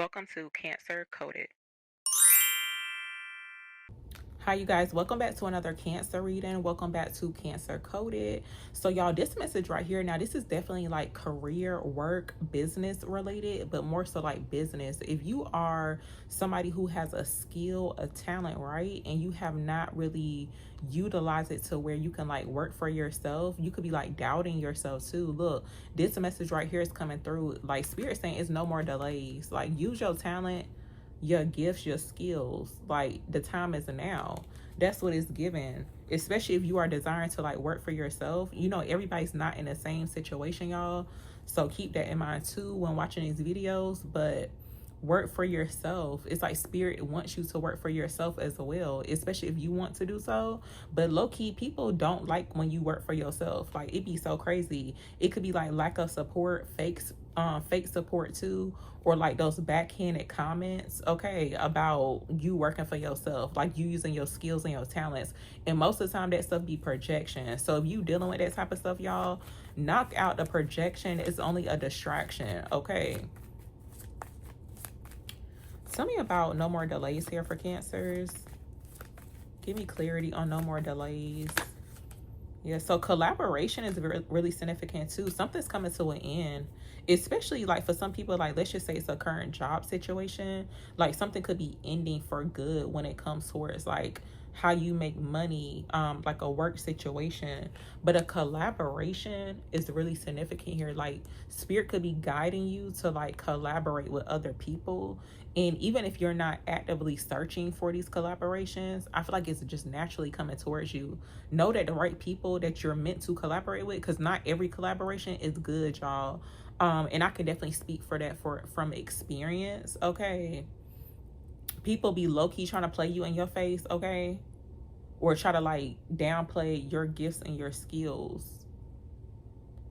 Welcome to Cancer Coded. Hi you guys, welcome back to another Cancer reading. Welcome back to Cancer Coded. So y'all, this message right here, now this is definitely like career, work, business related, but more so like business. If you are somebody who has a skill, a talent, right, and you have not really utilized it to where you can like work for yourself, you could be like doubting yourself too. Look, this message right here is coming through like spirit saying it's no more delays. Like, use your talent, your gifts, your skills. Like, the time is now. That's what it's given. Especially if you are desiring to like work for yourself. You know, everybody's not in the same situation, y'all. So keep that in mind too when watching these videos. But work for yourself. It's like spirit wants you to work for yourself as well, especially if you want to do so. But low-key, people don't like when you work for yourself. Like, it be so crazy. It could be like lack of support, fake support too, or like those backhanded comments, okay, about you working for yourself, like you using your skills and your talents. And most of the time that stuff be projection. So if you dealing with that type of stuff, y'all, knock out the projection. It's only a distraction, okay? Tell me about no more delays here for Cancers. Give me clarity on no more delays. Yeah, so collaboration is really significant too. Something's coming to an end, especially like for some people, like let's just say it's a current job situation. Like, something could be ending for good when it comes towards like how you make money, like a work situation. But a collaboration is really significant here. Like, spirit could be guiding you to like collaborate with other people. And even if you're not actively searching for these collaborations, I feel like it's just naturally coming towards you. Know that the right people that you're meant to collaborate with, because not every collaboration is good, y'all. And I can definitely speak for that from experience, okay? People be low-key trying to play you in your face, okay? Or try to like downplay your gifts and your skills.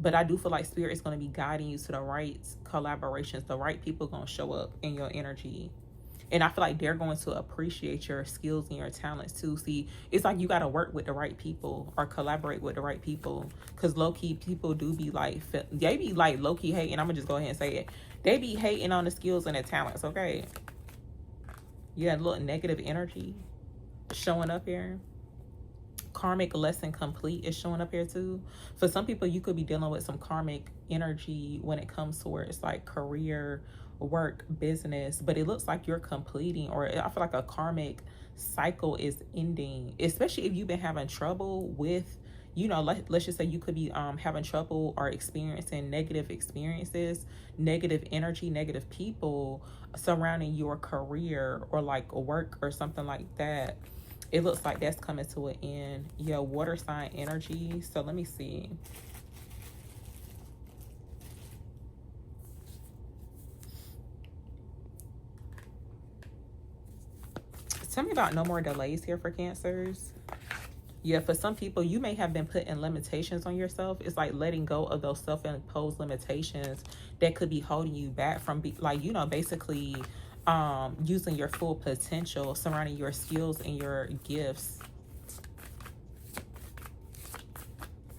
But I do feel like spirit is going to be guiding you to the right collaborations. The right people going to show up in your energy. And I feel like they're going to appreciate your skills and your talents too. See, it's like you got to work with the right people or collaborate with the right people. Because low-key, people do be like, they be like low-key hating. I'm going to just go ahead and say it. They be hating on the skills and the talents, okay? Yeah, a little negative energy showing up here. Karmic lesson complete is showing up here too. For some people, you could be dealing with some karmic energy when it comes towards like career, work, business, but it looks like you're completing, or I feel like a karmic cycle is ending, especially if you've been having trouble with, you know, let's just say you could be having trouble or experiencing negative experiences, negative energy, negative people surrounding your career or like work or something like that. It looks like that's coming to an end. Yeah, water sign energy. So let me see. Tell me about no more delays here for Cancers. Yeah, for some people, you may have been putting limitations on yourself. It's like letting go of those self-imposed limitations that could be holding you back from like, you know, basically using your full potential surrounding your skills and your gifts.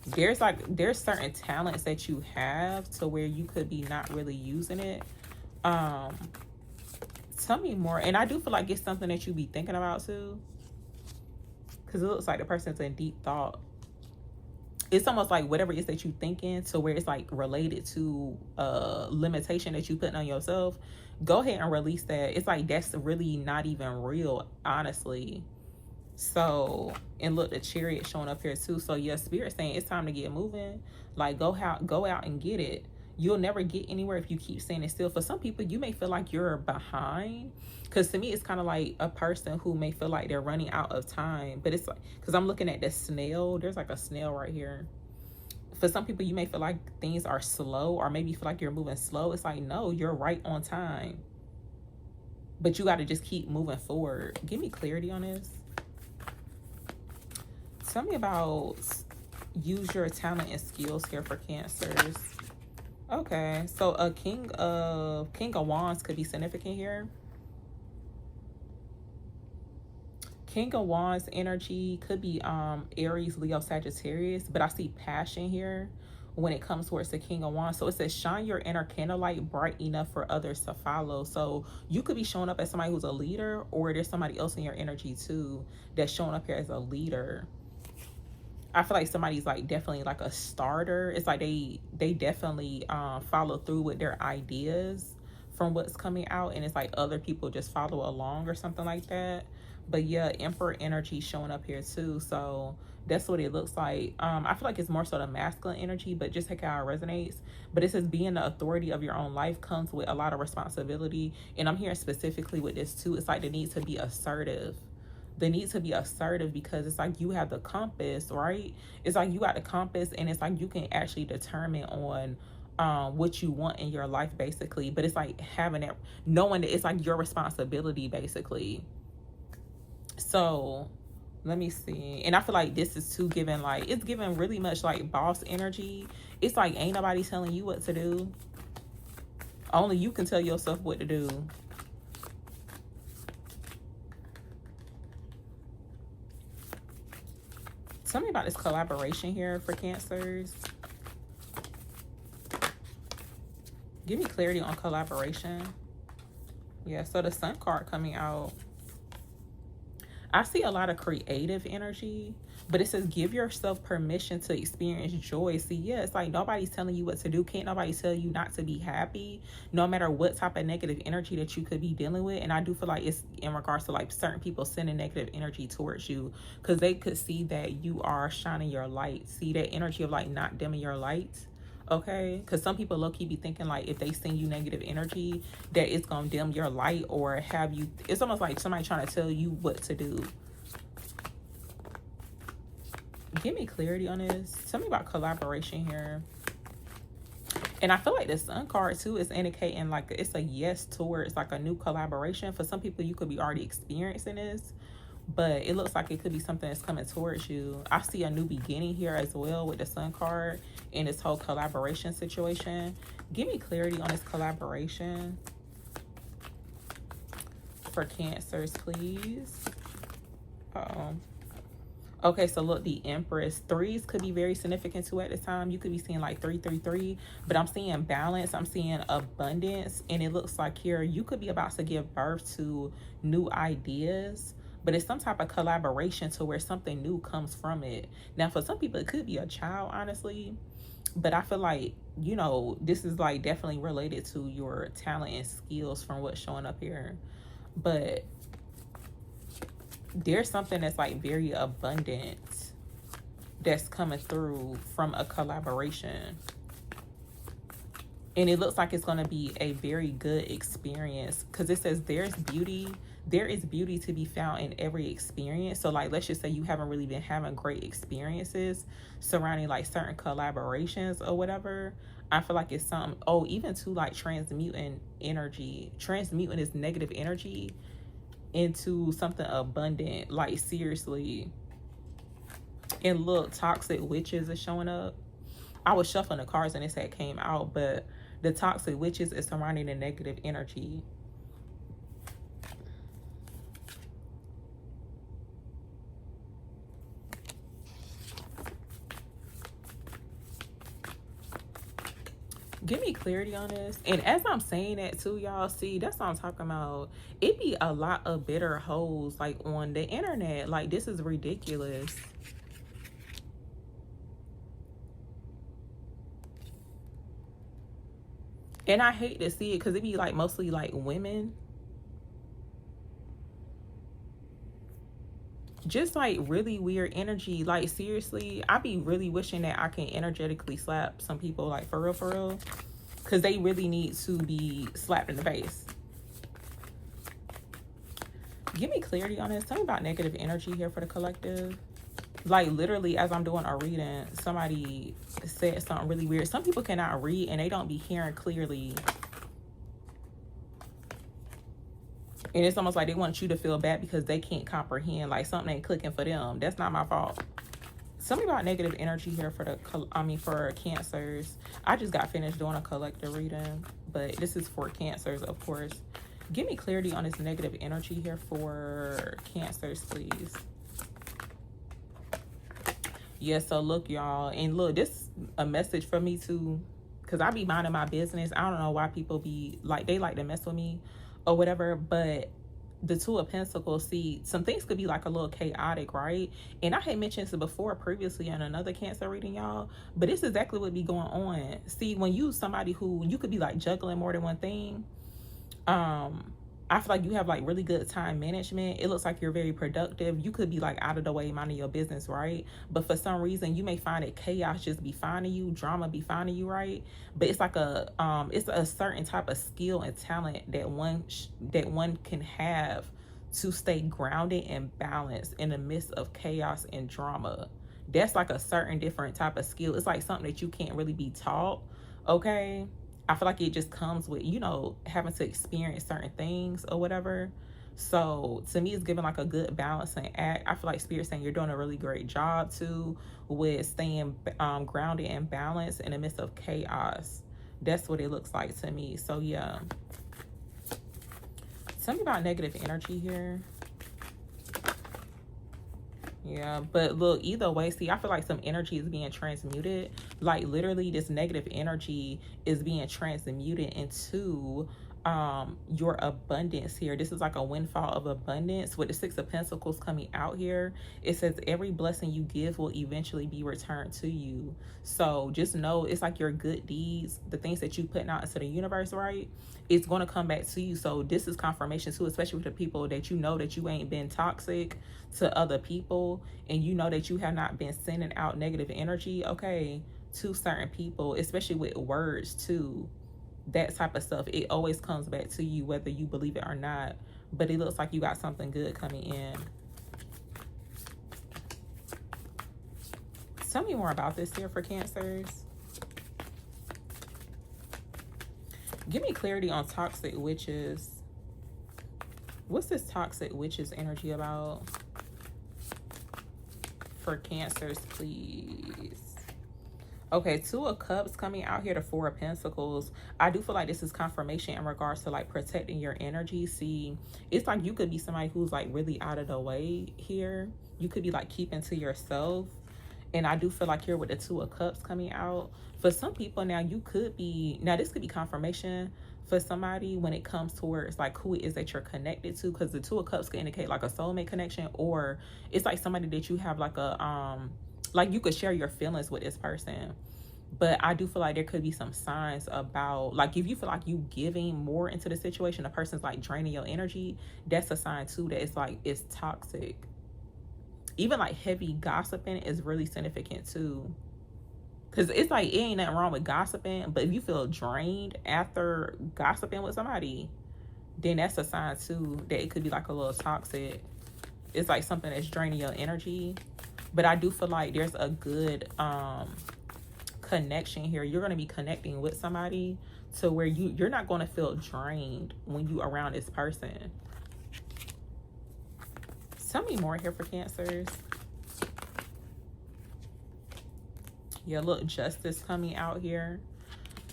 There's certain talents that you have to where you could be not really using it. um Tell me more. And I do feel like it's something that you be thinking about too, because it looks like the person's in deep thought. It's almost like whatever it is that you thinking to where it's like related to a limitation that you putting on yourself, go ahead and release that. It's like that's really not even real, honestly. So, and look, the Chariot showing up here too. So yeah, spirit saying it's time to get moving. Like, go out and get it. You'll never get anywhere if you keep standing still. For some people, you may feel like you're behind, because to me it's kind of like a person who may feel like they're running out of time. But it's like, because I'm looking at the snail, there's like a snail right here. For some people, you may feel like things are slow, or maybe you feel like you're moving slow. It's like, no, you're right on time, but you got to just keep moving forward. Give me clarity on this. Tell me about use your talent and skills here for Cancers. Okay, so a King of Wands could be significant here. King of Wands energy could be Aries, Leo, Sagittarius, but I see passion here, when it comes towards the King of Wands. So it says, shine your inner candlelight bright enough for others to follow. So you could be showing up as somebody who's a leader, or there's somebody else in your energy too that's showing up here as a leader. I feel like somebody's like definitely like a starter. It's like they definitely follow through with their ideas from what's coming out, and it's like other people just follow along or something like that. But yeah, Emperor energy showing up here too. So that's what it looks like. I feel like it's more so the masculine energy, but just like how it resonates. But it says being the authority of your own life comes with a lot of responsibility. And I'm hearing specifically with this too, it's like the need to be assertive. The need to be assertive, because it's like you have the compass, right? It's like you got the compass, and it's like you can actually determine on what you want in your life, basically. But it's like having it, knowing that it's like your responsibility, basically. So let me see. And I feel like this is too given, like it's given really much like boss energy. It's like ain't nobody telling you what to do. Only you can tell yourself what to do. Tell me about this collaboration here for Cancers. Give me clarity on collaboration. Yeah, so the Sun card coming out. I see a lot of creative energy, but it says give yourself permission to experience joy. See, yeah, it's like nobody's telling you what to do. Can't nobody tell you not to be happy, no matter what type of negative energy that you could be dealing with. And I do feel like it's in regards to like certain people sending negative energy towards you, because they could see that you are shining your light. See that energy of like not dimming your light. Okay, because some people low-key be thinking like if they send you negative energy that it's gonna dim your light, or have you, it's almost like somebody trying to tell you what to do. Give me clarity on this. Tell me about collaboration here. And I feel like the Sun card too is indicating like it's a yes towards like a new collaboration. For some people, you could be already experiencing this, but it looks like it could be something that's coming towards you. I see a new beginning here as well with the Sun card in this whole collaboration situation. Give me clarity on this collaboration for Cancers, please. Uh-oh. Okay, so look, the Empress. Threes could be very significant too at this time. You could be seeing like 333, but I'm seeing balance. I'm seeing abundance, and it looks like here you could be about to give birth to new ideas. But it's some type of collaboration to where something new comes from it. Now, for some people, it could be a child, honestly. But I feel like, you know, this is like definitely related to your talent and skills from what's showing up here. But there's something that's like very abundant that's coming through from a collaboration. And it looks like it's going to be a very good experience, because it says there is beauty to be found in every experience. So like, let's just say you haven't really been having great experiences surrounding like certain collaborations or whatever. I feel like it's something, oh, even to like transmuting energy. Transmuting is negative energy into something abundant, like seriously. And look, toxic witches is showing up. I was shuffling the cards and it said came out, but the toxic witches is surrounding the negative energy. Give me clarity on this. And as I'm saying that too, y'all, see, that's what I'm talking about. It be a lot of bitter hoes like on the internet. Like, this is ridiculous. And I hate to see it, because it be like mostly like women. Just like really weird energy. Like seriously, I be really wishing that I can energetically slap some people, like for real, because they really need to be slapped in the face. Give me clarity on this. Tell me about negative energy here for the collective. Like literally, as I'm doing a reading, somebody said something really weird. Some people cannot read and they don't be hearing clearly. And it's almost like they want you to feel bad because they can't comprehend, like something ain't clicking for them. That's not my fault. Tell me about negative energy here for the, for Cancers. I just got finished doing a collective reading, but this is for Cancers, of course. Give me clarity on this negative energy here for Cancers, please. Yeah, so look, y'all, and look, this a message for me too, because I be minding my business. I don't know why people be like, they like to mess with me or whatever, but the Two of Pentacles, see, some things could be like a little chaotic, right? And I had mentioned this before previously in another Cancer reading, y'all, but it's exactly what be going on. See, when you somebody who you could be like juggling more than one thing, um I feel like you have like really good time management. It looks like you're very productive. You could be like out of the way minding your business, right? But for some reason you may find that chaos just be finding you, drama be finding you, right? But it's like a it's a certain type of skill and talent that one can have to stay grounded and balanced in the midst of chaos and drama. That's like a certain different type of skill. It's like something that you can't really be taught, okay? I feel like it just comes with, you know, having to experience certain things or whatever. So to me, it's giving like a good balancing act. I feel like Spirit saying you're doing a really great job too with staying grounded and balanced in the midst of chaos. That's what it looks like to me. So yeah. Tell me about negative energy here. Yeah, but look, either way, see, I feel like some energy is being transmuted. Like literally this negative energy is being transmuted into your abundance here. This is like a windfall of abundance with the Six of Pentacles coming out here. It says every blessing you give will eventually be returned to you. So just know it's like your good deeds, the things that you putting out into the universe, right? It's going to come back to you. So this is confirmation too, especially with the people that you know that you ain't been toxic to other people, and you know that you have not been sending out negative energy, okay, to certain people, especially with words too. That type of stuff, it always comes back to you whether you believe it or not. But it looks like you got something good coming in. Tell me more about this here for Cancers. Give me clarity on toxic witches. What's this toxic witches energy about for Cancers, please? Okay, Two of Cups coming out here, the Four of Pentacles. I do feel like this is confirmation in regards to like protecting your energy. See, it's like you could be somebody who's like really out of the way here. You could be like keeping to yourself. And I do feel like here with the Two of Cups coming out, for some people now, you could be, now this could be confirmation for somebody when it comes towards like who it is that you're connected to, because the Two of Cups can indicate like a soulmate connection, or it's like somebody that you have like a like you could share your feelings with this person. But I do feel like there could be some signs about like if you feel like you giving more into the situation, the person's like draining your energy, that's a sign too that it's like it's toxic. Even like heavy gossiping is really significant too, because it's like it ain't nothing wrong with gossiping, but if you feel drained after gossiping with somebody, then that's a sign too that it could be like a little toxic. It's like something that's draining your energy. But I do feel like there's a good connection here. You're going to be connecting with somebody to where you're not going to feel drained when you around this person. Tell me more here for Cancers. Yeah, look, Justice coming out here.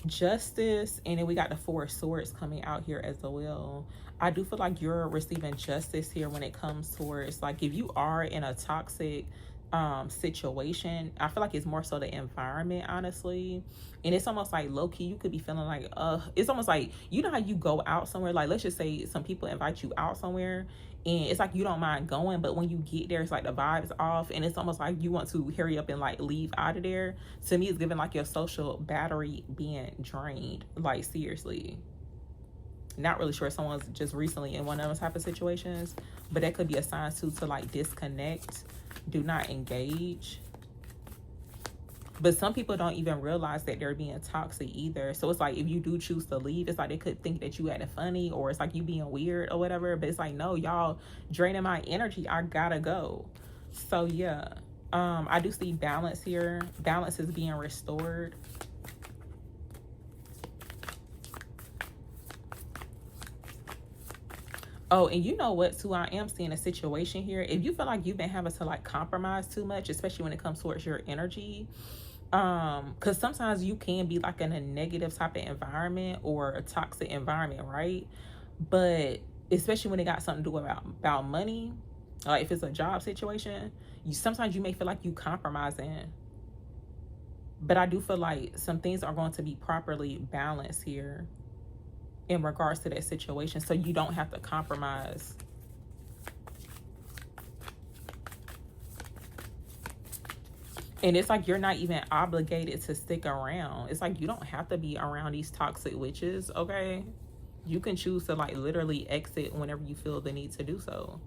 Justice, and then we got the Four of Swords coming out here as well. I do feel like you're receiving justice here when it comes towards like if you are in a toxic situation. I feel like it's more so the environment, honestly. And it's almost like low-key you could be feeling like it's almost like, you know how you go out somewhere, like let's just say some people invite you out somewhere and it's like you don't mind going, but when you get there it's like the vibes off and it's almost like you want to hurry up and like leave out of there. To me, it's giving like your social battery being drained, like seriously. Not really sure if someone's just recently in one of those type of situations, but that could be a sign too to like disconnect, do not engage. But some people don't even realize that they're being toxic either. So it's like if you do choose to leave, it's like they could think that you acting funny or it's like you being weird or whatever. But it's like, no, y'all draining my energy. I gotta go. So yeah, I do see balance here. Balance is being restored. Oh, and you know what, too? I am seeing a situation here. If you feel like you've been having to like compromise too much, especially when it comes towards your energy, because sometimes you can be like in a negative type of environment or a toxic environment, right? But especially when it got something to do about money, Like if it's a job situation, sometimes you may feel like you compromising, but I do feel like some things are going to be properly balanced here in regards to that situation, so you don't have to compromise. And it's like you're not even obligated to stick around. It's like you don't have to be around these toxic witches, okay? You can choose to like literally exit whenever you feel the need to do so.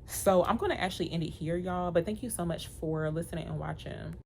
So I'm going to actually end it here, y'all. But thank you so much for listening and watching.